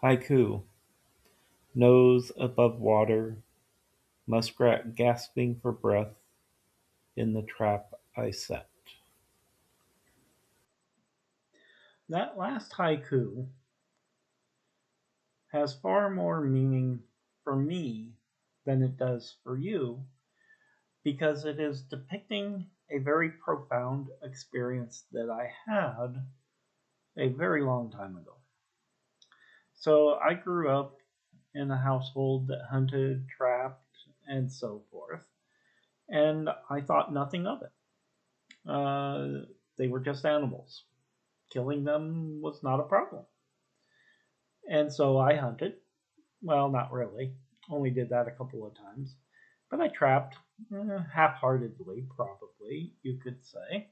Haiku: Nose above water, muskrat gasping for breath in the trap I set. That last haiku has far more meaning for me than it does for you because it is depicting a very profound experience that I had a very long time ago. So I grew up in a household that hunted, trapped, and so forth, and I thought nothing of it. They were just animals. Killing them was not a problem. And so I hunted. Well, not really. Only did that a couple of times. But I trapped half heartedly, probably, you could say.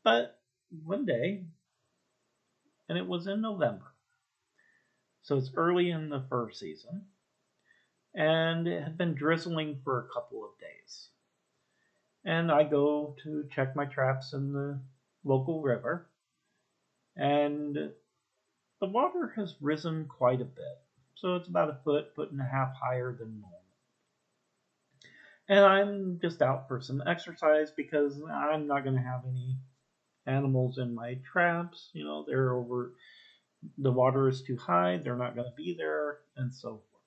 But one day, and it was in November, so it's early in the fur season, and it had been drizzling for a couple of days. And I go to check my traps in the local river, and the water has risen quite a bit. So it's about a foot, foot and a half higher than normal. And I'm just out for some exercise because I'm not going to have any animals in my traps. You know, they're over, the water is too high, they're not going to be there, and so forth.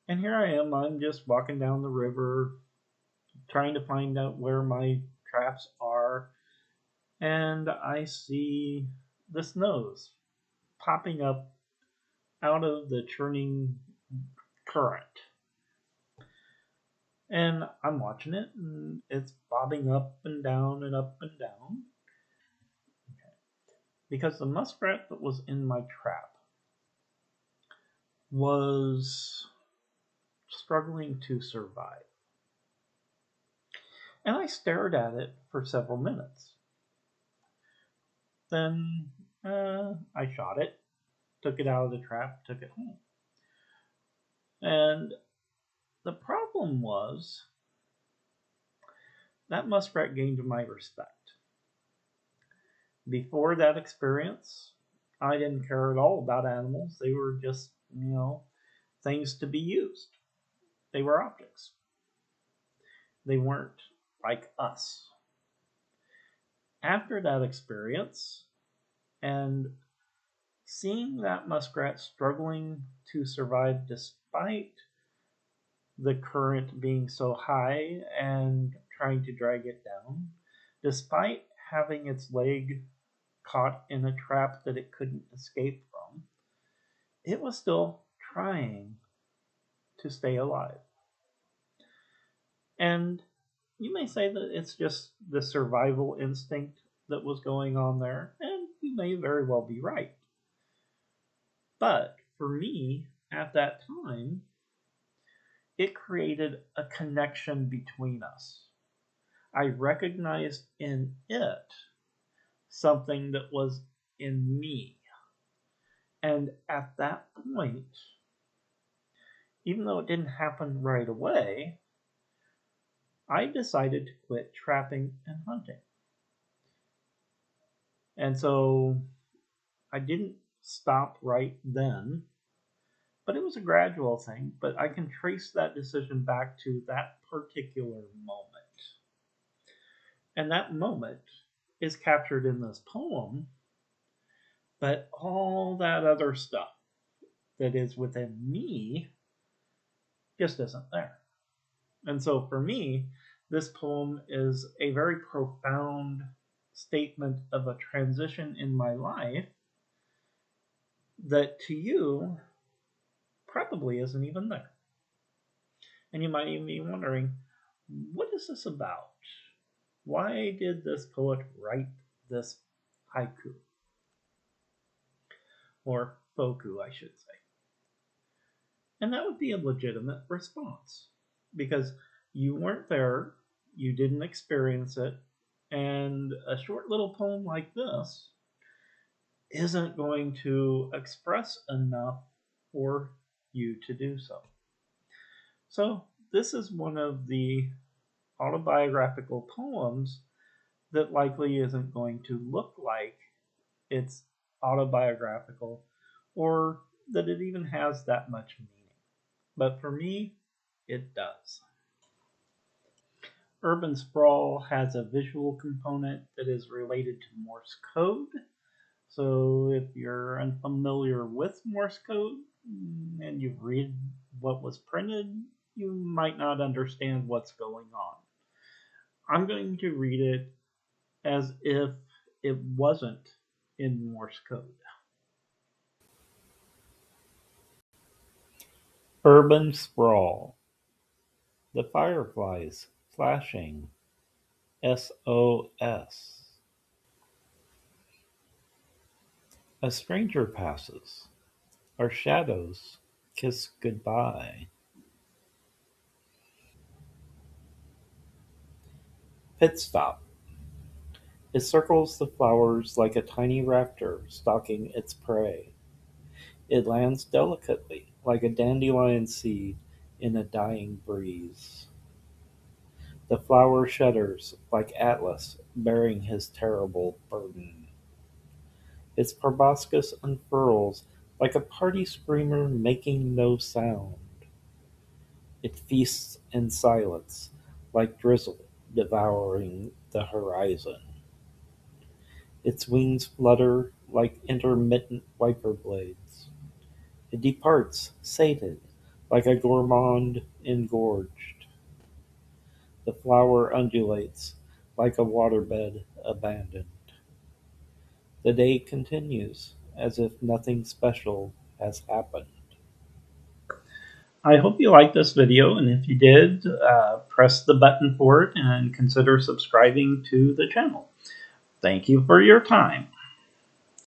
And here I am, I'm just walking down the river, trying to find out where my traps are, and I see this nose popping up out of the churning current. And I'm watching it, and it's bobbing up and down and up and down because the muskrat that was in my trap was struggling to survive. And I stared at it for several minutes. Then I shot it, took it out of the trap, took it home. And the problem was that muskrat gained my respect. Before that experience, I didn't care at all about animals. They were just, things to be used. They were objects. They weren't like us. After that experience, and seeing that muskrat struggling to survive despite the current being so high and trying to drag it down, despite having its leg caught in a trap that it couldn't escape from, it was still trying to stay alive. And you may say that it's just the survival instinct that was going on there, and you may very well be right. But for me, at that time, it created a connection between us. I recognized in it something that was in me. And at that point, even though it didn't happen right away, I decided to quit trapping and hunting. And so I didn't stop right then, but it was a gradual thing. But I can trace that decision back to that particular moment. And that moment is captured in this poem, but all that other stuff that is within me just isn't there. And so for me, this poem is a very profound statement of a transition in my life that to you probably isn't even there. And you might even be wondering, what is this about? Why did this poet write this haiku? Or foku, I should say. And that would be a legitimate response because you weren't there, you didn't experience it, and a short little poem like this isn't going to express enough for you to do so. So, this is one of the autobiographical poems that likely isn't going to look like it's autobiographical or that it even has that much meaning. But for me, it does. Urban sprawl has a visual component that is related to Morse code. So if you're unfamiliar with Morse code and you read what was printed, you might not understand what's going on. I'm going to read it as if it wasn't in Morse code. Urban sprawl. The fireflies flashing. SOS. A stranger passes. Our shadows kiss goodbye. Pit stop. It circles the flowers like a tiny raptor stalking its prey. It lands delicately, like a dandelion seed in a dying breeze. The flower shudders like Atlas bearing his terrible burden. Its proboscis unfurls like a party screamer making no sound. It feasts in silence, like drizzle devouring the horizon. Its wings flutter like intermittent wiper blades. It departs, sated, like a gourmand engorged. The flower undulates, like a waterbed abandoned. The day continues, as if nothing special has happened. I hope you liked this video, and if you did, press the button for it and consider subscribing to the channel. Thank you for your time.